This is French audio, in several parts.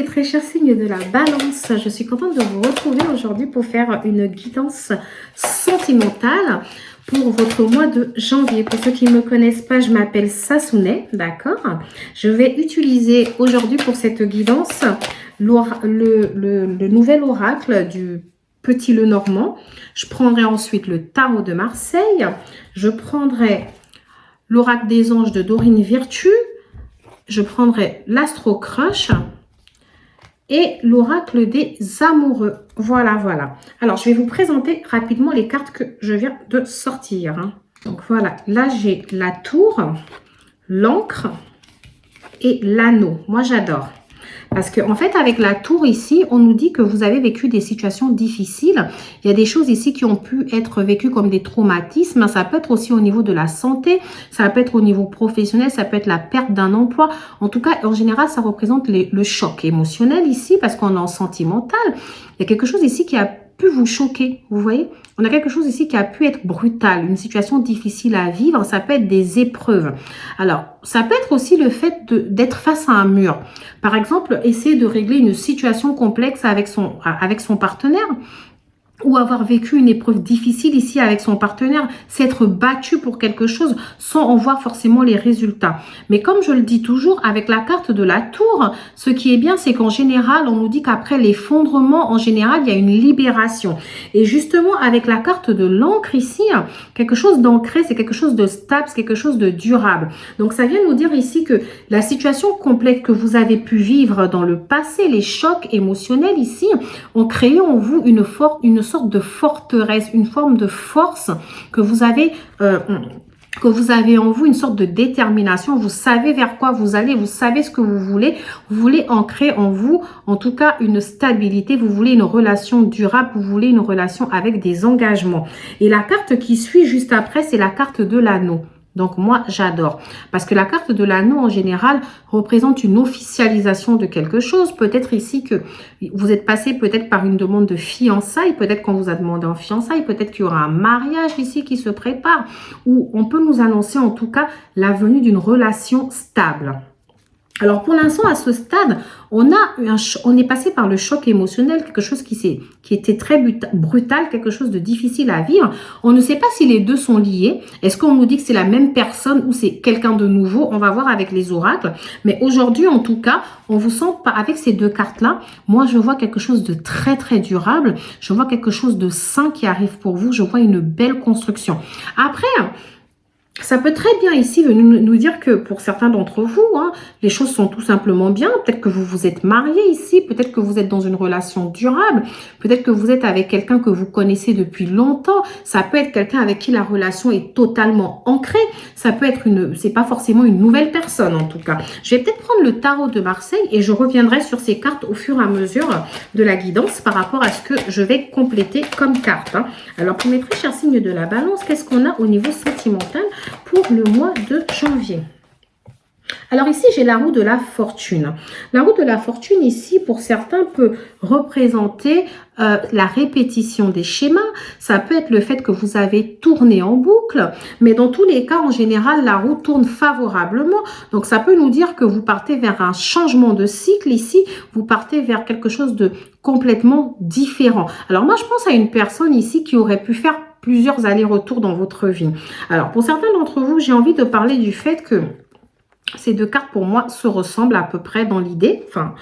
mes très chers signes de la balance, je suis contente de vous retrouver aujourd'hui pour faire une guidance sentimentale pour votre mois de janvier. Pour ceux qui ne me connaissent pas, je m'appelle Sassouneh, d'accord? Je vais utiliser aujourd'hui pour cette guidance le nouvel oracle du Petit Lenormand. Je prendrai ensuite le tarot de Marseille. Je prendrai l'oracle des anges de Dorine Virtue. Je prendrai l'Astro Crush et l'oracle des amoureux. Voilà, voilà. Alors, je vais vous présenter rapidement les cartes que je viens de sortir. Donc, voilà. Là, j'ai la tour, l'encre et l'anneau. Moi, j'adore. Parce qu'en fait, avec la tour ici, on nous dit que vous avez vécu des situations difficiles. Il y a des choses ici qui ont pu être vécues comme des traumatismes. Ça peut être aussi au niveau de la santé. Ça peut être au niveau professionnel. Ça peut être la perte d'un emploi. En tout cas, en général, ça représente le choc émotionnel ici parce qu'on est en sentimental. Il y a quelque chose ici qui a pu vous choquer, vous voyez? On a quelque chose ici qui a pu être brutal, une situation difficile à vivre, ça peut être des épreuves. Alors, ça peut être aussi le fait d'être face à un mur. Par exemple, essayer de régler une situation complexe avec son partenaire, ou avoir vécu une épreuve difficile ici avec son partenaire, s'être battu pour quelque chose sans en voir forcément les résultats. Mais comme je le dis toujours, avec la carte de la tour, ce qui est bien, c'est qu'en général, on nous dit qu'après l'effondrement, en général, il y a une libération. Et justement, avec la carte de l'encre ici, quelque chose d'ancré, c'est quelque chose de stable, c'est quelque chose de durable. Donc, ça vient nous dire ici que la situation complexe que vous avez pu vivre dans le passé, les chocs émotionnels ici, ont créé en vous une sorte de forteresse, une forme de force que vous avez en vous, une sorte de détermination. Vous savez vers quoi vous allez, vous savez ce que vous voulez ancrer en vous, en tout cas une stabilité, vous voulez une relation durable, vous voulez une relation avec des engagements. Et la carte qui suit juste après, c'est la carte de l'anneau. Donc, moi, j'adore. Parce que la carte de l'anneau, en général, représente une officialisation de quelque chose. Peut-être ici que vous êtes passé peut-être par une demande de fiançailles. Peut-être qu'on vous a demandé en fiançailles. Peut-être qu'il y aura un mariage ici qui se prépare. Ou on peut nous annoncer, en tout cas, la venue d'une relation stable. Alors, pour l'instant, à ce stade, on est passé par le choc émotionnel, quelque chose qui était très brutal, quelque chose de difficile à vivre. On ne sait pas si les deux sont liés. Est-ce qu'on nous dit que c'est la même personne ou c'est quelqu'un de nouveau? On va voir avec les oracles. Mais aujourd'hui, en tout cas, on vous sent pas avec ces deux cartes-là. Moi, je vois quelque chose de très, très durable. Je vois quelque chose de sain qui arrive pour vous. Je vois une belle construction. Après, ça peut très bien ici venir nous dire que pour certains d'entre vous, les choses sont tout simplement bien. Peut-être que vous vous êtes marié ici, peut-être que vous êtes dans une relation durable, peut-être que vous êtes avec quelqu'un que vous connaissez depuis longtemps. Ça peut être quelqu'un avec qui la relation est totalement ancrée. Ça peut être c'est pas forcément une nouvelle personne en tout cas. Je vais peut-être prendre le tarot de Marseille et je reviendrai sur ces cartes au fur et à mesure de la guidance par rapport à ce que je vais compléter comme carte. Alors pour mes très chers signes de la balance, qu'est-ce qu'on a au niveau sentimental pour le mois de janvier? Alors ici, j'ai la roue de la fortune. La roue de la fortune ici, pour certains, peut représenter la répétition des schémas. Ça peut être le fait que vous avez tourné en boucle. Mais dans tous les cas, en général, la roue tourne favorablement. Donc, ça peut nous dire que vous partez vers un changement de cycle ici. Vous partez vers quelque chose de complètement différent. Alors, moi, je pense à une personne ici qui aurait pu faire plusieurs allers-retours dans votre vie. Alors, pour certains d'entre vous, j'ai envie de parler du fait que ces deux cartes, pour moi, se ressemblent à peu près dans l'idée. Enfin,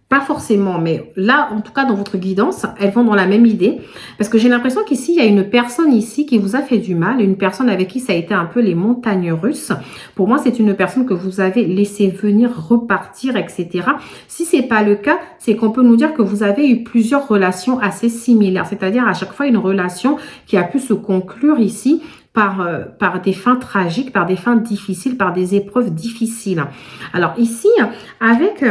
pas forcément, mais là, en tout cas, dans votre guidance, elles vont dans la même idée. Parce que j'ai l'impression qu'ici, il y a une personne ici qui vous a fait du mal, une personne avec qui ça a été un peu les montagnes russes. Pour moi, c'est une personne que vous avez laissé venir, repartir, etc. Si c'est pas le cas, c'est qu'on peut nous dire que vous avez eu plusieurs relations assez similaires. C'est-à-dire à chaque fois une relation qui a pu se conclure ici par des fins tragiques, par des fins difficiles, par des épreuves difficiles. Alors ici, avec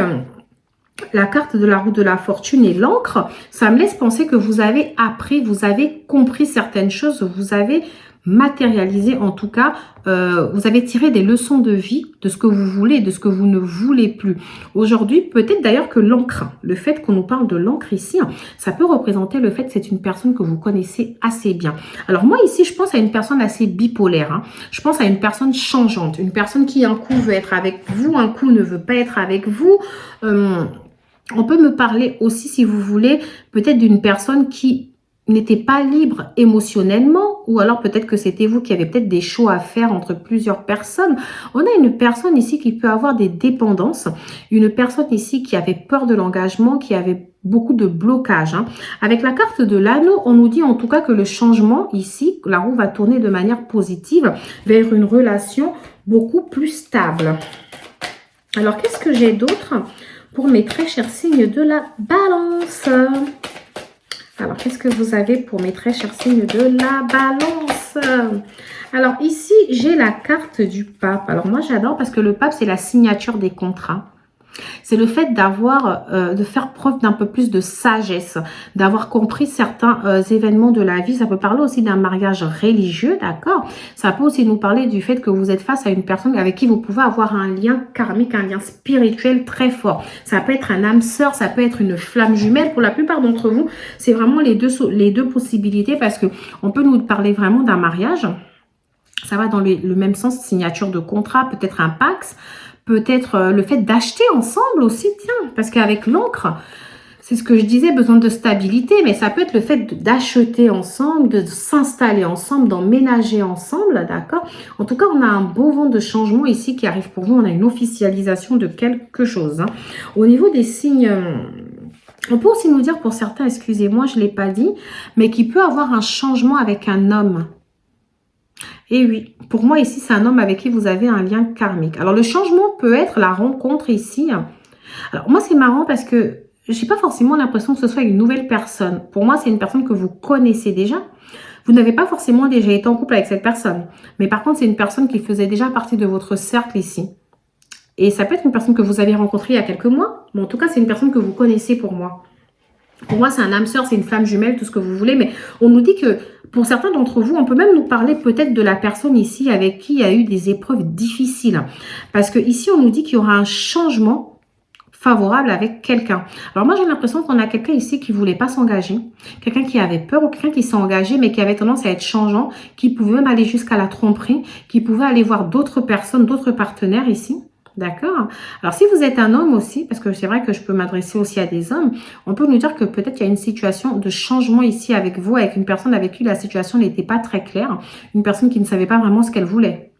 la carte de la roue de la fortune et l'encre, ça me laisse penser que vous avez appris, vous avez compris certaines choses, vous avez matérialisé en tout cas, vous avez tiré des leçons de vie de ce que vous voulez et de ce que vous ne voulez plus. Aujourd'hui, peut-être d'ailleurs que l'encre, le fait qu'on nous parle de l'encre ici, ça peut représenter le fait que c'est une personne que vous connaissez assez bien. Alors moi ici, je pense à une personne assez bipolaire. Je pense à une personne changeante, une personne qui un coup veut être avec vous, un coup ne veut pas être avec vous. On peut me parler aussi, si vous voulez, peut-être d'une personne qui n'était pas libre émotionnellement, ou alors peut-être que c'était vous qui avez peut-être des choix à faire entre plusieurs personnes. On a une personne ici qui peut avoir des dépendances, une personne ici qui avait peur de l'engagement, qui avait beaucoup de blocages. Hein. Avec la carte de l'anneau, on nous dit en tout cas que le changement ici, la roue va tourner de manière positive vers une relation beaucoup plus stable. Alors, qu'est-ce que j'ai d'autre pour mes très chers signes de la balance? Alors, qu'est-ce que vous avez pour mes très chers signes de la balance? Alors, ici, j'ai la carte du pape. Alors, moi, j'adore parce que le pape, c'est la signature des contrats. C'est le fait de faire preuve d'un peu plus de sagesse, d'avoir compris certains événements de la vie. Ça peut parler aussi d'un mariage religieux, d'accord? Ça peut aussi nous parler du fait que vous êtes face à une personne avec qui vous pouvez avoir un lien karmique, un lien spirituel très fort. Ça peut être un âme sœur, ça peut être une flamme jumelle. Pour la plupart d'entre vous, c'est vraiment les deux possibilités parce que on peut nous parler vraiment d'un mariage. Ça va dans le même sens, signature de contrat, peut-être un Pax. Peut-être le fait d'acheter ensemble aussi, tiens, parce qu'avec l'encre, c'est ce que je disais, besoin de stabilité, mais ça peut être le fait d'acheter ensemble, de s'installer ensemble, d'emménager ensemble, d'accord? En tout cas, on a un beau vent de changement ici qui arrive pour vous, on a une officialisation de quelque chose. Hein. Au niveau des signes... On peut aussi nous dire pour certains, excusez-moi, je ne l'ai pas dit, mais qui peut avoir un changement avec un homme. Et oui, pour moi ici, c'est un homme avec qui vous avez un lien karmique. Alors, le changement peut être la rencontre ici. Alors, moi, c'est marrant parce que je n'ai pas forcément l'impression que ce soit une nouvelle personne. Pour moi, c'est une personne que vous connaissez déjà. Vous n'avez pas forcément déjà été en couple avec cette personne. Mais par contre, c'est une personne qui faisait déjà partie de votre cercle ici. Et ça peut être une personne que vous avez rencontrée il y a quelques mois. Mais en tout cas, c'est une personne que vous connaissez pour moi. Pour moi, c'est un âme sœur, c'est une flamme jumelle, tout ce que vous voulez. Mais on nous dit que pour certains d'entre vous, on peut même nous parler peut-être de la personne ici avec qui il y a eu des épreuves difficiles. Parce que ici, on nous dit qu'il y aura un changement favorable avec quelqu'un. Alors moi, j'ai l'impression qu'on a quelqu'un ici qui ne voulait pas s'engager. Quelqu'un qui avait peur ou quelqu'un qui s'est engagé mais qui avait tendance à être changeant, qui pouvait même aller jusqu'à la tromperie, qui pouvait aller voir d'autres personnes, d'autres partenaires ici. D'accord? Alors, si vous êtes un homme aussi, parce que c'est vrai que je peux m'adresser aussi à des hommes, on peut nous dire que peut-être il y a une situation de changement ici avec vous, avec une personne avec qui la situation n'était pas très claire, une personne qui ne savait pas vraiment ce qu'elle voulait.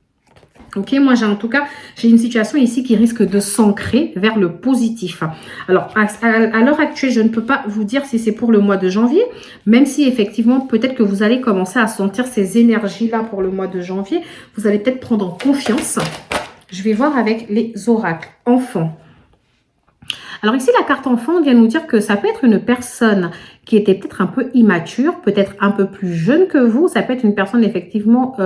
Ok, moi en tout cas, j'ai une situation ici qui risque de s'ancrer vers le positif. Alors, à l'heure actuelle, je ne peux pas vous dire si c'est pour le mois de janvier, même si effectivement, peut-être que vous allez commencer à sentir ces énergies-là pour le mois de janvier. Vous allez peut-être prendre en confiance. Je vais voir avec les oracles. Enfant. Alors ici, la carte enfant vient nous dire que ça peut être une personne qui était peut-être un peu immature, peut-être un peu plus jeune que vous. Ça peut être une personne effectivement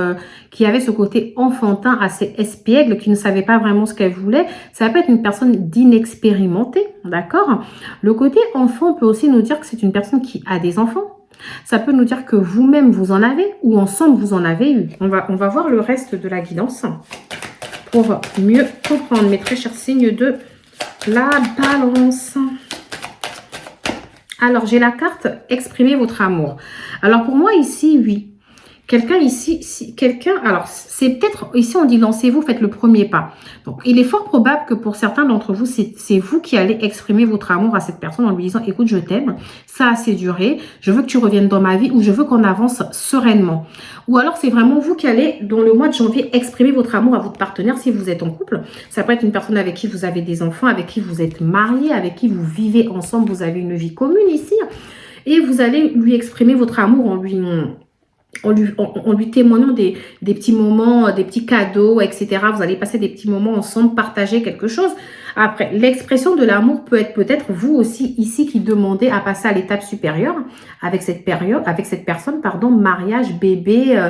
qui avait ce côté enfantin assez espiègle, qui ne savait pas vraiment ce qu'elle voulait. Ça peut être une personne d'inexpérimentée, d'accord? Le côté enfant peut aussi nous dire que c'est une personne qui a des enfants. Ça peut nous dire que vous-même, vous en avez ou ensemble, vous en avez eu. On va voir le reste de la guidance pour mieux comprendre mes très chers signes de la balance. Alors, j'ai la carte « Exprimez votre amour ». Alors, pour moi, ici, oui. Quelqu'un ici, alors c'est peut-être, ici on dit lancez-vous, faites le premier pas. Donc il est fort probable que pour certains d'entre vous, c'est vous qui allez exprimer votre amour à cette personne en lui disant écoute, je t'aime, ça a assez duré, je veux que tu reviennes dans ma vie ou je veux qu'on avance sereinement. Ou alors c'est vraiment vous qui allez, dans le mois de janvier, exprimer votre amour à votre partenaire si vous êtes en couple. Ça peut être une personne avec qui vous avez des enfants, avec qui vous êtes marié, avec qui vous vivez ensemble, vous avez une vie commune ici. Et vous allez lui exprimer votre amour en lui témoignant des petits moments, des petits cadeaux, etc. Vous allez passer des petits moments ensemble, partager quelque chose. Après, l'expression de l'amour peut être peut-être vous aussi ici qui demandez à passer à l'étape supérieure avec cette personne, mariage, bébé,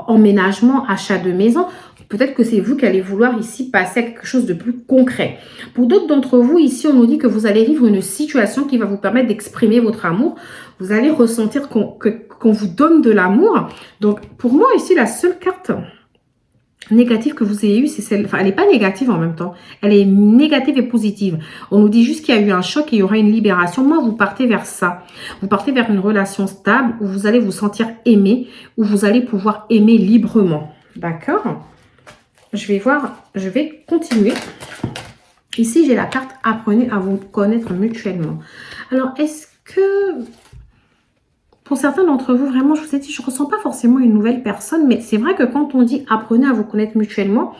emménagement, achat de maison. Peut-être que c'est vous qui allez vouloir ici passer à quelque chose de plus concret. Pour d'autres d'entre vous, ici, on nous dit que vous allez vivre une situation qui va vous permettre d'exprimer votre amour. Vous allez ressentir qu'on vous donne de l'amour. Donc, pour moi, ici, la seule carte négative que vous ayez eue, c'est celle... Enfin, elle n'est pas négative en même temps. Elle est négative et positive. On nous dit juste qu'il y a eu un choc et il y aura une libération. Moi, vous partez vers ça. Vous partez vers une relation stable où vous allez vous sentir aimé, où vous allez pouvoir aimer librement. D'accord ? Je vais continuer Ici, j'ai la carte « Apprenez à vous connaître mutuellement ». Alors, est-ce que, pour certains d'entre vous, vraiment, je vous ai dit, je ne ressens pas forcément une nouvelle personne, mais c'est vrai que quand on dit « Apprenez à vous connaître mutuellement »,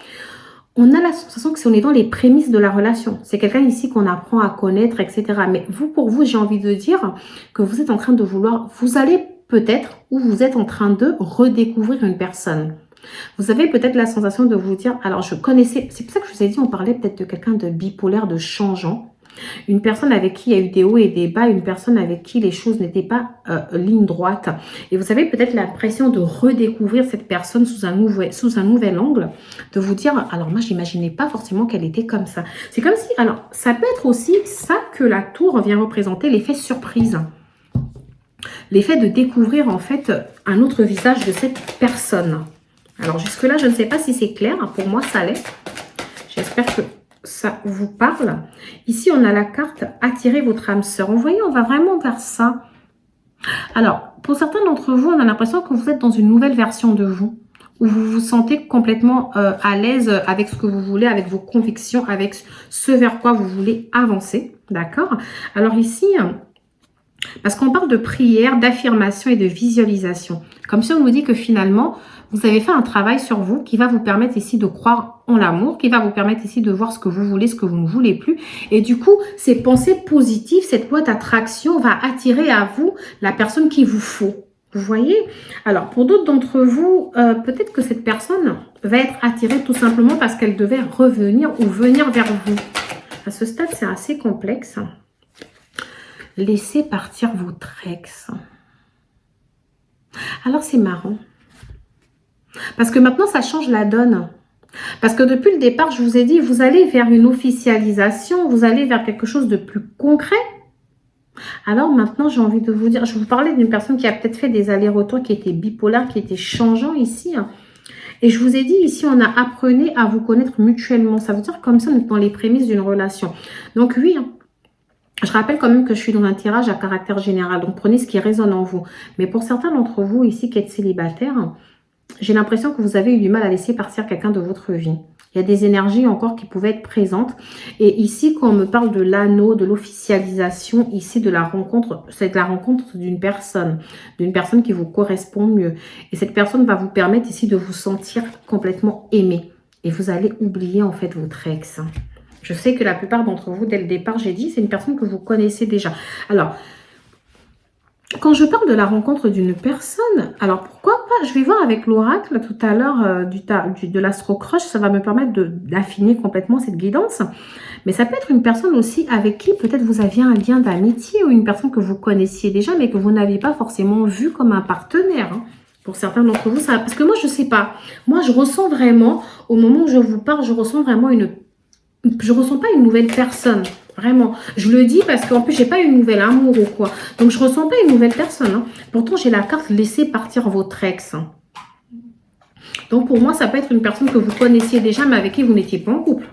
on a la sensation que si on est dans les prémices de la relation. C'est quelqu'un ici qu'on apprend à connaître, etc. Mais vous, pour vous, j'ai envie de dire que vous êtes en train de vouloir, vous allez peut-être, ou vous êtes en train de redécouvrir une personne. Vous avez peut-être la sensation de vous dire, alors je connaissais, c'est pour ça que je vous ai dit, on parlait peut-être de quelqu'un de bipolaire, de changeant. Une personne avec qui il y a eu des hauts et des bas, une personne avec qui les choses n'étaient pas ligne droite. Et vous avez peut-être l'impression de redécouvrir cette personne sous un nouvel angle, de vous dire, alors moi je n'imaginais pas forcément qu'elle était comme ça. C'est comme si, alors ça peut être aussi ça que la tour vient représenter, l'effet surprise. L'effet de découvrir en fait un autre visage de cette personne. Alors jusque-là, je ne sais pas si c'est clair. Pour moi, ça l'est. J'espère que ça vous parle. Ici, on a la carte « Attirez votre âme sœur ». Vous voyez, on va vraiment vers ça. Alors, pour certains d'entre vous, on a l'impression que vous êtes dans une nouvelle version de vous, où vous vous sentez complètement à l'aise avec ce que vous voulez, avec vos convictions, avec ce vers quoi vous voulez avancer. D'accord? Alors ici, parce qu'on parle de prière, d'affirmation et de visualisation. Comme si on vous dit que finalement, vous avez fait un travail sur vous qui va vous permettre ici de croire en l'amour, qui va vous permettre ici de voir ce que vous voulez, ce que vous ne voulez plus. Et du coup, ces pensées positives, cette loi d'attraction va attirer à vous la personne qu'il vous faut. Vous voyez? Alors, pour d'autres d'entre vous, peut-être que cette personne va être attirée tout simplement parce qu'elle devait revenir ou venir vers vous. À ce stade, c'est assez complexe. Laissez partir votre ex. Alors, c'est marrant. Parce que maintenant, ça change la donne. Parce que depuis le départ, je vous ai dit, vous allez vers une officialisation, vous allez vers quelque chose de plus concret. Alors maintenant, j'ai envie de vous dire, je vous parlais d'une personne qui a peut-être fait des allers-retours, qui était bipolaire, qui était changeant ici. Et je vous ai dit, ici, on a appris à vous connaître mutuellement. Ça veut dire comme ça, on est dans les prémices d'une relation. Donc oui, je rappelle quand même que je suis dans un tirage à caractère général. Donc prenez ce qui résonne en vous. Mais pour certains d'entre vous ici qui êtes célibataires, j'ai l'impression que vous avez eu du mal à laisser partir quelqu'un de votre vie. Il y a des énergies encore qui pouvaient être présentes. Et ici, quand on me parle de l'anneau, de l'officialisation, ici de la rencontre, c'est la rencontre d'une personne qui vous correspond mieux. Et cette personne va vous permettre ici de vous sentir complètement aimé. Et vous allez oublier en fait votre ex. Je sais que la plupart d'entre vous, dès le départ, j'ai dit, c'est une personne que vous connaissez déjà. Alors, quand je parle de la rencontre d'une personne, alors pourquoi pas, je vais voir avec l'oracle tout à l'heure de l'astro-crush, ça va me permettre d'affiner complètement cette guidance. Mais ça peut être une personne aussi avec qui peut-être vous aviez un lien d'amitié ou une personne que vous connaissiez déjà mais que vous n'aviez pas forcément vu comme un partenaire. Hein. Pour certains d'entre vous, ça, parce que moi je ne sais pas, moi je ressens vraiment, au moment où je vous parle, je ressens vraiment je ressens pas une nouvelle personne. Vraiment. Je le dis parce qu'en plus, j'ai pas une nouvelle amour ou quoi. Donc, je ressens pas une nouvelle personne. Hein. Pourtant, j'ai la carte « Laissez partir votre ex ». Donc, pour moi, ça peut être une personne que vous connaissiez déjà, mais avec qui vous n'étiez pas en couple.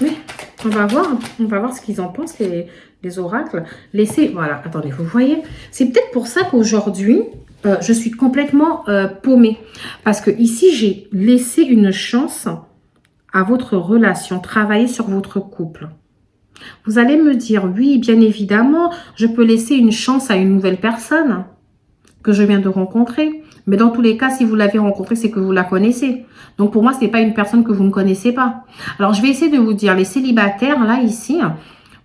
Mais, on va voir ce qu'ils en pensent, les oracles. Laissez, voilà, attendez, vous voyez. C'est peut-être pour ça qu'aujourd'hui, je suis complètement paumée. Parce que ici, j'ai laissé une chance à votre relation, travailler sur votre couple. Vous allez me dire, oui, bien évidemment, je peux laisser une chance à une nouvelle personne que je viens de rencontrer. Mais dans tous les cas, si vous l'avez rencontrée, c'est que vous la connaissez. Donc pour moi, ce n'est pas une personne que vous ne connaissez pas. Alors je vais essayer de vous dire, les célibataires, là, ici,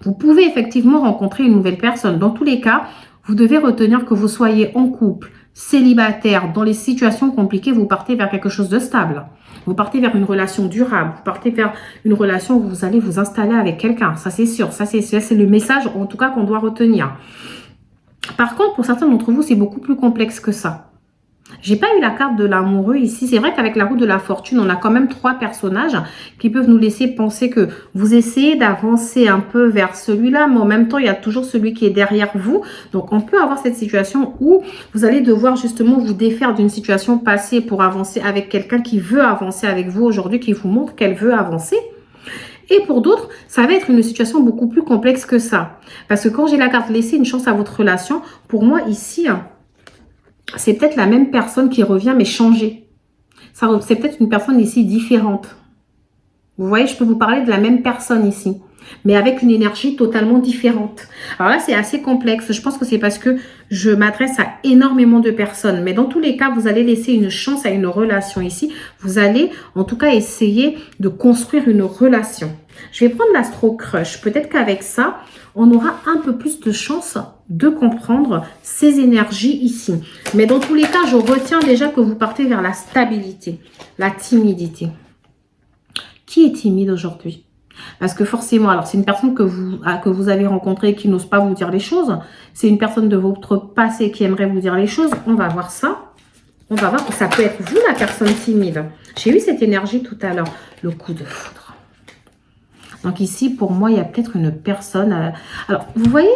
vous pouvez effectivement rencontrer une nouvelle personne. Dans tous les cas, vous devez retenir que vous soyez en couple, célibataire, dans les situations compliquées, vous partez vers quelque chose de stable. Vous partez vers une relation durable. Vous partez vers une relation où vous allez vous installer avec quelqu'un. Ça, c'est sûr. Ça, c'est le message, en tout cas, qu'on doit retenir. Par contre, pour certains d'entre vous, c'est beaucoup plus complexe que ça. J'ai pas eu la carte de l'amoureux ici. C'est vrai qu'avec la roue de la fortune, on a quand même 3 personnages qui peuvent nous laisser penser que vous essayez d'avancer un peu vers celui-là, mais en même temps, il y a toujours celui qui est derrière vous. Donc, on peut avoir cette situation où vous allez devoir justement vous défaire d'une situation passée pour avancer avec quelqu'un qui veut avancer avec vous aujourd'hui, qui vous montre qu'elle veut avancer. Et pour d'autres, ça va être une situation beaucoup plus complexe que ça. Parce que quand j'ai la carte « Laissez une chance à votre relation », pour moi, ici, c'est peut-être la même personne qui revient, mais changée. C'est peut-être une personne ici différente. Vous voyez, je peux vous parler de la même personne ici, mais avec une énergie totalement différente. Alors là, c'est assez complexe. Je pense que c'est parce que je m'adresse à énormément de personnes. Mais dans tous les cas, vous allez laisser une chance à une relation ici. Vous allez, en tout cas, essayer de construire une relation. Je vais prendre l'Astro Crush. Peut-être qu'avec ça, on aura un peu plus de chance de comprendre ces énergies ici. Mais dans tous les cas, je retiens déjà que vous partez vers la stabilité, la timidité. Qui est timide aujourd'hui? Parce que forcément, alors c'est une personne que vous avez rencontrée qui n'ose pas vous dire les choses. C'est une personne de votre passé qui aimerait vous dire les choses. On va voir ça. On va voir que ça peut être vous, la personne timide. J'ai eu cette énergie tout à l'heure. Le coup de foudre. Donc ici, pour moi, il y a peut-être une personne... Alors, vous voyez...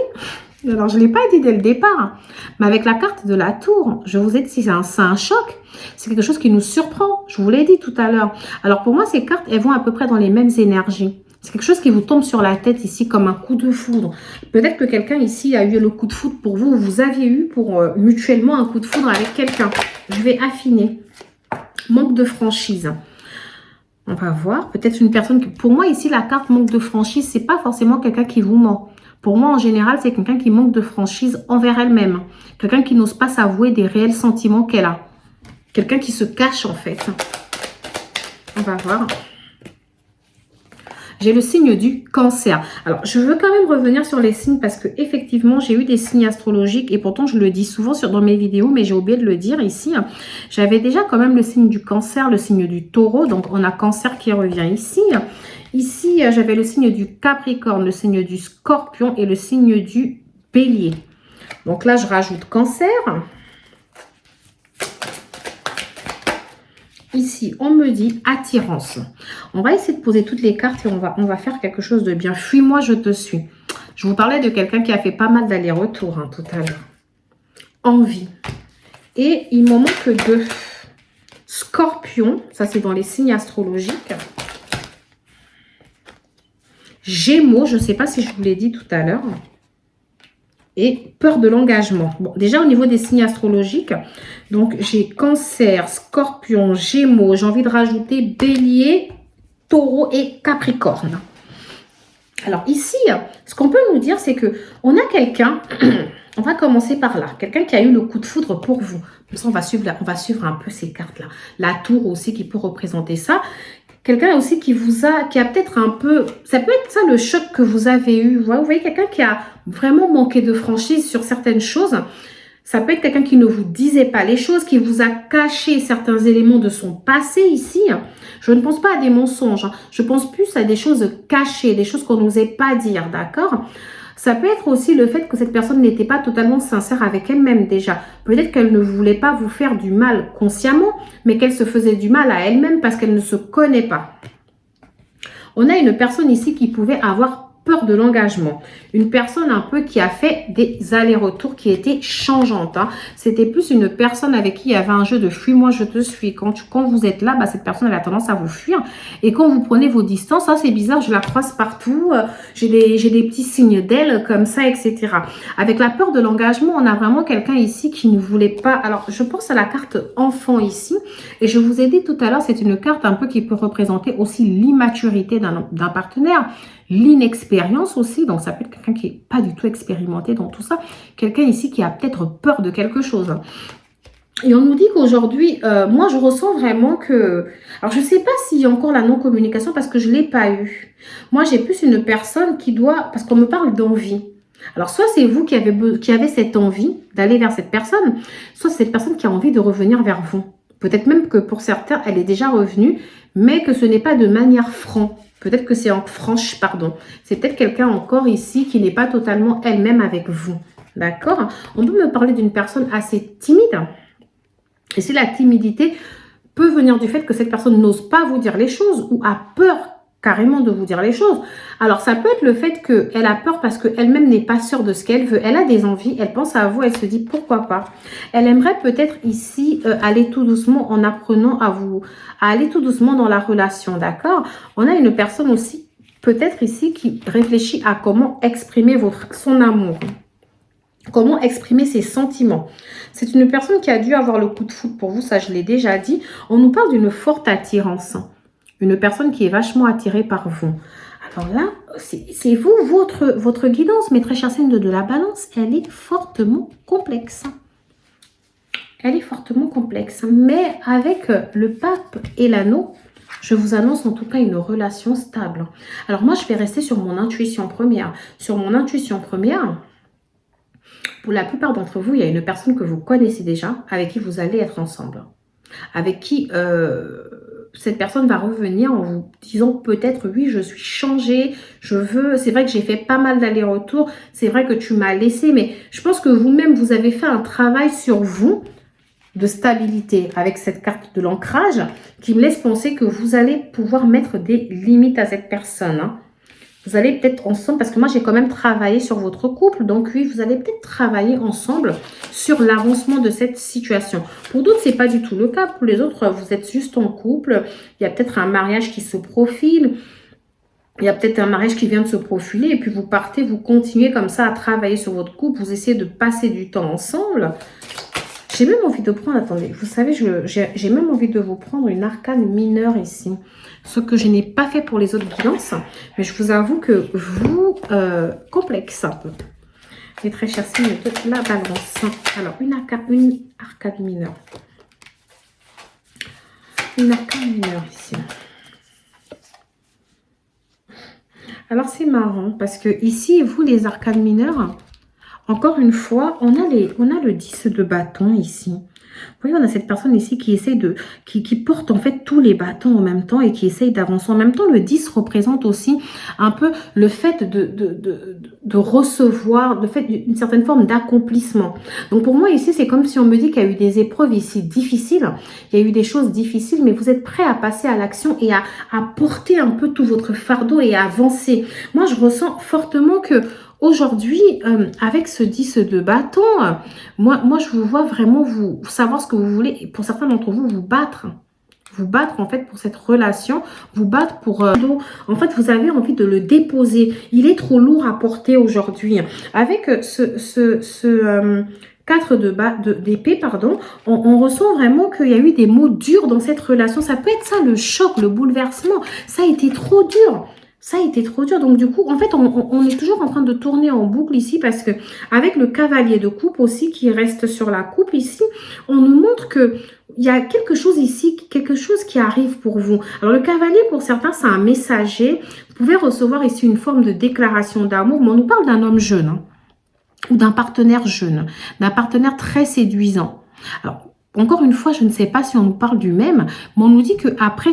Alors, je ne l'ai pas dit dès le départ, mais avec la carte de la tour, je vous ai dit, c'est un choc. C'est quelque chose qui nous surprend. Je vous l'ai dit tout à l'heure. Alors, pour moi, ces cartes, elles vont à peu près dans les mêmes énergies. C'est quelque chose qui vous tombe sur la tête ici comme un coup de foudre. Peut-être que quelqu'un ici a eu le coup de foudre pour vous. Vous aviez eu pour mutuellement un coup de foudre avec quelqu'un. Je vais affiner. Manque de franchise. On va voir. Peut-être une personne qui... Pour moi, ici, la carte manque de franchise, c'est pas forcément quelqu'un qui vous ment. Pour moi, en général, c'est quelqu'un qui manque de franchise envers elle-même. Quelqu'un qui n'ose pas s'avouer des réels sentiments qu'elle a. Quelqu'un qui se cache, en fait. On va voir. J'ai le signe du Cancer. Alors, je veux quand même revenir sur les signes parce que effectivement, j'ai eu des signes astrologiques et pourtant, je le dis souvent dans mes vidéos, mais j'ai oublié de le dire ici. J'avais déjà quand même le signe du Cancer, le signe du Taureau. Donc, on a Cancer qui revient ici. Ici, j'avais le signe du Capricorne, le signe du Scorpion et le signe du Bélier. Donc là, je rajoute Cancer. Ici, on me dit attirance. On va essayer de poser toutes les cartes et on va faire quelque chose de bien. Fuis-moi, je te suis. Je vous parlais de quelqu'un qui a fait pas mal d'allers-retours tout à l'heure. Envie. Et il m'en manque deux. Scorpion, ça c'est dans les signes astrologiques. Gémeaux, je ne sais pas si je vous l'ai dit tout à l'heure. Et peur de l'engagement. Bon, déjà au niveau des signes astrologiques, donc j'ai Cancer, Scorpion, Gémeaux, j'ai envie de rajouter Bélier, Taureau et Capricorne. Alors ici, ce qu'on peut nous dire, c'est que on a quelqu'un, on va commencer par là, quelqu'un qui a eu le coup de foudre pour vous. Comme ça, on va suivre un peu ces cartes-là. La tour aussi qui peut représenter ça. Quelqu'un aussi qui a peut-être un peu, ça peut être ça le choc que vous avez eu. Vous voyez quelqu'un qui a vraiment manqué de franchise sur certaines choses. Ça peut être quelqu'un qui ne vous disait pas les choses, qui vous a caché certains éléments de son passé ici. Je ne pense pas à des mensonges. Je pense plus à des choses cachées, des choses qu'on n'osait pas dire, d'accord ? Ça peut être aussi le fait que cette personne n'était pas totalement sincère avec elle-même déjà. Peut-être qu'elle ne voulait pas vous faire du mal consciemment, mais qu'elle se faisait du mal à elle-même parce qu'elle ne se connaît pas. On a une personne ici qui pouvait avoir peur de l'engagement. Une personne un peu qui a fait des allers-retours qui étaient changeantes. C'était plus une personne avec qui il y avait un jeu de fuis-moi, je te suis. Quand vous êtes là, cette personne elle a tendance à vous fuir. Et quand vous prenez vos distances, c'est bizarre, je la croise partout. J'ai des petits signes d'elle comme ça, etc. Avec la peur de l'engagement, on a vraiment quelqu'un ici qui ne voulait pas... Alors, je pense à la carte enfant ici. Et je vous ai dit tout à l'heure, c'est une carte un peu qui peut représenter aussi l'immaturité d'un partenaire. L'inexpérience aussi, donc ça peut être quelqu'un qui n'est pas du tout expérimenté dans tout ça, quelqu'un ici qui a peut-être peur de quelque chose. Et on nous dit qu'aujourd'hui, moi je ressens vraiment que, alors je ne sais pas s'il y a encore la non-communication parce que je ne l'ai pas eu. Moi j'ai plus une personne qui doit, parce qu'on me parle d'envie. Alors soit c'est vous qui avez cette envie d'aller vers cette personne, soit c'est cette personne qui a envie de revenir vers vous. Peut-être même que pour certains, elle est déjà revenue, mais que ce n'est pas de manière franche. Peut-être que c'est en franche, pardon. C'est peut-être quelqu'un encore ici qui n'est pas totalement elle-même avec vous. D'accord? On peut me parler d'une personne assez timide. Et si la timidité peut venir du fait que cette personne n'ose pas vous dire les choses ou a peur carrément de vous dire les choses. Alors, ça peut être le fait qu'elle a peur parce qu'elle-même n'est pas sûre de ce qu'elle veut. Elle a des envies, elle pense à vous, elle se dit pourquoi pas. Elle aimerait peut-être ici aller tout doucement en apprenant à aller tout doucement dans la relation, d'accord? On a une personne aussi, peut-être ici, qui réfléchit à comment exprimer son amour. Comment exprimer ses sentiments. C'est une personne qui a dû avoir le coup de foudre pour vous, ça je l'ai déjà dit. On nous parle d'une forte attirance. Une personne qui est vachement attirée par vous. Alors là, c'est vous, votre guidance, mes très chers signes de la balance, elle est fortement complexe. Elle est fortement complexe. Mais avec le pape et l'anneau, je vous annonce en tout cas une relation stable. Alors moi, je vais rester sur mon intuition première. Sur mon intuition première, pour la plupart d'entre vous, il y a une personne que vous connaissez déjà, avec qui vous allez être ensemble. Avec qui cette personne va revenir en vous disant peut-être oui, je suis changée, je veux, c'est vrai que j'ai fait pas mal d'allers-retours, c'est vrai que tu m'as laissé, mais je pense que vous-même, vous avez fait un travail sur vous de stabilité avec cette carte de l'ancrage qui me laisse penser que vous allez pouvoir mettre des limites à cette personne. Hein. Vous allez peut-être ensemble, parce que moi j'ai quand même travaillé sur votre couple, donc oui, vous allez peut-être travailler ensemble sur l'avancement de cette situation. Pour d'autres, ce n'est pas du tout le cas. Pour les autres, vous êtes juste en couple, il y a peut-être un mariage qui se profile, il y a peut-être un mariage qui vient de se profiler, et puis vous partez, vous continuez comme ça à travailler sur votre couple, vous essayez de passer du temps ensemble. J'ai même envie de prendre, attendez, vous savez, j'ai même envie de vous prendre une arcane mineure ici. Ce que je n'ai pas fait pour les autres guidances, mais je vous avoue que vous complexe un peu. Les très chers signes de la balance. Alors, une arcane mineure. Une arcane mineure ici. Alors, c'est marrant parce que ici, vous, les arcanes mineures, encore une fois, on a le 10 de bâton ici. Vous voyez, on a cette personne ici qui essaye qui porte en fait tous les bâtons en même temps et qui essaye d'avancer. En même temps, le 10 représente aussi un peu le fait de recevoir, le fait d'une certaine forme d'accomplissement. Donc pour moi ici, c'est comme si on me dit qu'il y a eu des épreuves ici difficiles. Il y a eu des choses difficiles, mais vous êtes prêt à passer à l'action et à porter un peu tout votre fardeau et à avancer. Moi, je ressens fortement que aujourd'hui, avec ce 10 de bâton, moi, je vous vois vraiment vous savoir ce que vous voulez. Et pour certains d'entre vous, vous battre. Vous battre, en fait, pour cette relation. Vous battre pour... en fait, vous avez envie de le déposer. Il est trop lourd à porter aujourd'hui. Avec ce 4 d'épée, pardon, on ressent vraiment qu'il y a eu des mots durs dans cette relation. Ça peut être ça, le choc, le bouleversement. Ça a été trop dur. Ça a été trop dur. Donc, du coup, en fait, on est toujours en train de tourner en boucle ici parce que avec le cavalier de coupe aussi qui reste sur la coupe ici, on nous montre que il y a quelque chose ici, quelque chose qui arrive pour vous. Alors, le cavalier, pour certains, c'est un messager. Vous pouvez recevoir ici une forme de déclaration d'amour, mais on nous parle d'un homme jeune hein, ou d'un partenaire jeune, d'un partenaire très séduisant. Alors, encore une fois, je ne sais pas si on nous parle du même, mais on nous dit qu'après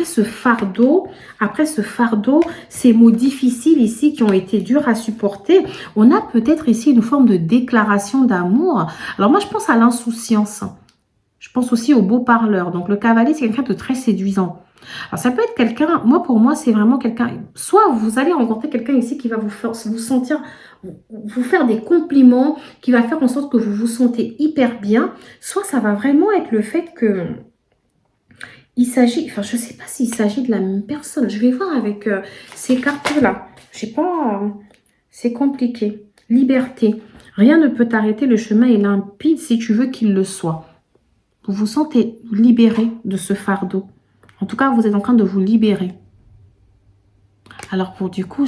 ce fardeau, ces mots difficiles ici qui ont été durs à supporter, on a peut-être ici une forme de déclaration d'amour. Alors moi, je pense à l'insouciance. Je pense aussi au beau parleur. Donc le cavalier, c'est quelqu'un de très séduisant. Alors ça peut être quelqu'un, pour moi, c'est vraiment quelqu'un, soit vous allez rencontrer quelqu'un ici qui va vous faire des compliments, qui va faire en sorte que vous vous sentez hyper bien, soit ça va vraiment être le fait que il s'agit, enfin je ne sais pas s'il s'agit de la même personne, je vais voir avec ces cartes-là, je sais pas, c'est compliqué. Liberté, rien ne peut t'arrêter, le chemin est limpide si tu veux qu'il le soit. Vous vous sentez libéré de ce fardeau. En tout cas, vous êtes en train de vous libérer. Alors, du coup,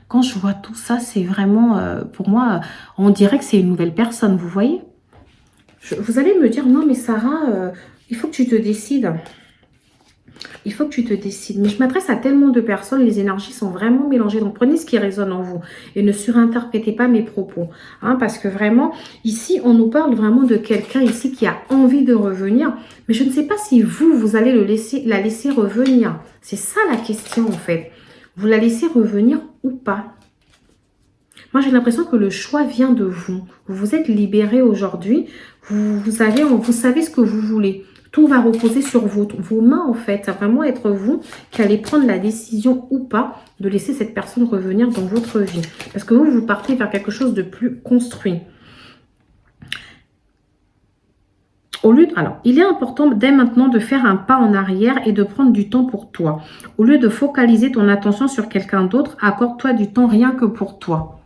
quand je vois tout ça, c'est vraiment, pour moi, on dirait que c'est une nouvelle personne, vous voyez. Vous allez me dire, non, mais Sarah, il faut que tu te décides. Il faut que tu te décides. Mais je m'adresse à tellement de personnes, les énergies sont vraiment mélangées. Donc, prenez ce qui résonne en vous et ne surinterprétez pas mes propos. Hein, parce que vraiment, ici, on nous parle vraiment de quelqu'un ici qui a envie de revenir. Mais je ne sais pas si vous allez la laisser revenir. C'est ça la question, en fait. Vous la laissez revenir ou pas? Moi, j'ai l'impression que le choix vient de vous. Vous vous êtes libéré aujourd'hui. Vous savez ce que vous voulez. Tout va reposer sur vos mains, en fait. Ça va vraiment être vous qui allez prendre la décision ou pas de laisser cette personne revenir dans votre vie. Parce que vous partez vers quelque chose de plus construit. Alors, il est important dès maintenant de faire un pas en arrière et de prendre du temps pour toi. Au lieu de focaliser ton attention sur quelqu'un d'autre, accorde-toi du temps rien que pour toi.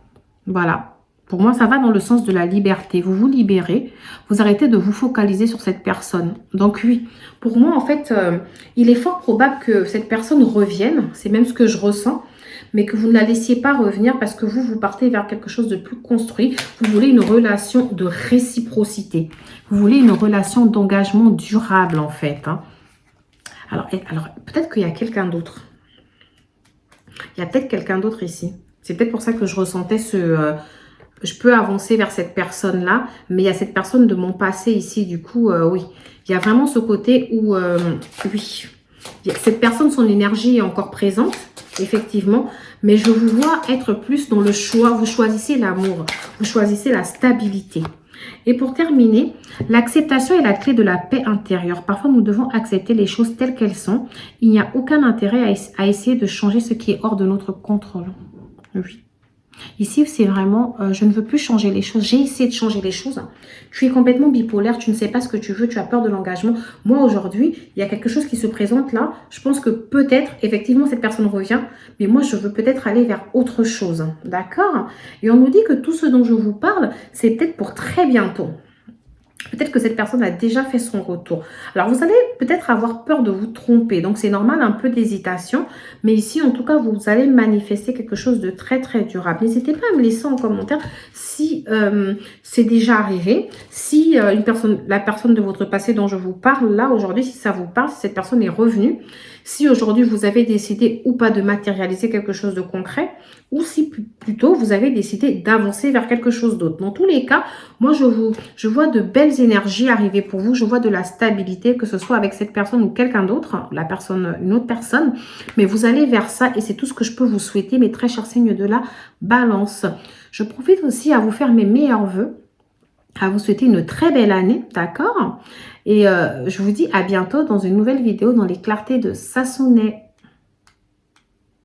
Voilà. Pour moi, ça va dans le sens de la liberté. Vous vous libérez, vous arrêtez de vous focaliser sur cette personne. Donc oui, pour moi, en fait, il est fort probable que cette personne revienne. C'est même ce que je ressens. Mais que vous ne la laissiez pas revenir parce que vous partez vers quelque chose de plus construit. Vous voulez une relation de réciprocité. Vous voulez une relation d'engagement durable, en fait. Hein. Alors peut-être qu'il y a quelqu'un d'autre. Il y a peut-être quelqu'un d'autre ici. C'est peut-être pour ça que je ressentais ce... je peux avancer vers cette personne-là, mais il y a cette personne de mon passé ici. Du coup, oui. Il y a vraiment ce côté où... oui. Cette personne, son énergie est encore présente, effectivement. Mais je vous vois être plus dans le choix. Vous choisissez l'amour. Vous choisissez la stabilité. Et pour terminer, l'acceptation est la clé de la paix intérieure. Parfois, nous devons accepter les choses telles qu'elles sont. Il n'y a aucun intérêt à essayer de changer ce qui est hors de notre contrôle. Oui. Ici, c'est vraiment, je ne veux plus changer les choses. J'ai essayé de changer les choses. Tu es complètement bipolaire, tu ne sais pas ce que tu veux, tu as peur de l'engagement. Moi, aujourd'hui, il y a quelque chose qui se présente là. Je pense que peut-être, effectivement, cette personne revient. Mais moi, je veux peut-être aller vers autre chose. D'accord? Et on nous dit que tout ce dont je vous parle, c'est peut-être pour très bientôt. Peut-être que cette personne a déjà fait son retour. Alors, vous allez peut-être avoir peur de vous tromper. Donc, c'est normal, un peu d'hésitation. Mais ici, en tout cas, vous allez manifester quelque chose de très, très durable. N'hésitez pas à me laisser en commentaire si c'est déjà arrivé. Si la personne de votre passé dont je vous parle, là, aujourd'hui, si ça vous parle, si cette personne est revenue. Si aujourd'hui, vous avez décidé ou pas de matérialiser quelque chose de concret. Ou si plutôt, vous avez décidé d'avancer vers quelque chose d'autre. Dans tous les cas, moi, je vois de belles énergies arriver pour vous. Je vois de la stabilité, que ce soit avec cette personne ou quelqu'un d'autre, une autre personne. Mais vous allez vers ça et c'est tout ce que je peux vous souhaiter, mes très chers signes de la balance. Je profite aussi à vous faire mes meilleurs vœux, à vous souhaiter une très belle année, d'accord? Et je vous dis à bientôt dans une nouvelle vidéo dans les clartés de Sassonet.